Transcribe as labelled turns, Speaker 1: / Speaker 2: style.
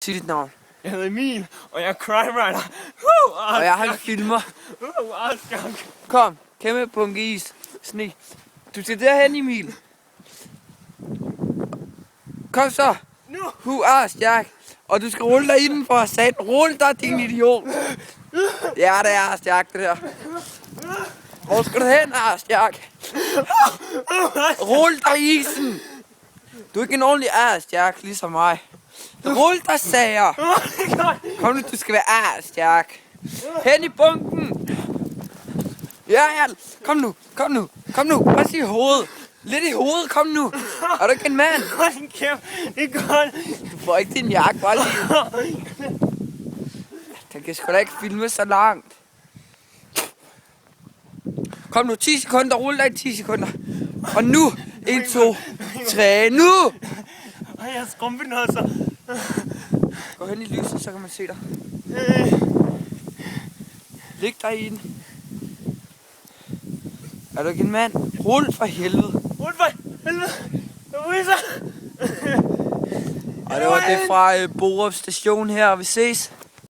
Speaker 1: Sig dit navn.
Speaker 2: Jeg hedder Emil, og jeg er crime writer.
Speaker 1: Og jeg har en filmer. Kom, kæmpe bunke is. Sne. Du skal derhen, Emil. Kom så. Who asked Jack? Og du skal rulle dig indenfor, sat. Rulle dig, din idiot. Ja, det er Ask Jack, det der. Hvor skal du hen, Ask Jack? Rulle dig i isen. Du er ikke en ordentlig Ask Jack, ligesom mig. Rulle dig, sager. Kom nu, du skal være Ask Jack. Hen i bunken. Ja, kom nu. Prøv i hovedet. Lidt i hovedet, kom nu. Er du ikke en mand?
Speaker 2: Det er godt.
Speaker 1: Du får ikke din jakke, bare lige. Den kan sgu da ikke filme så langt. Kom nu, 10 sekunder. Rulle dig i 10 sekunder. Og nu. 1, 2, 3, nu!
Speaker 2: Ej, jeg er skrumpenåser.
Speaker 1: Gå hen i lyset, så kan man se dig. Læg dig i den. Er du ikke en mand? Rul for helvede.
Speaker 2: Rul for helvede.
Speaker 1: Og det var det fra Borup station her, og vi ses.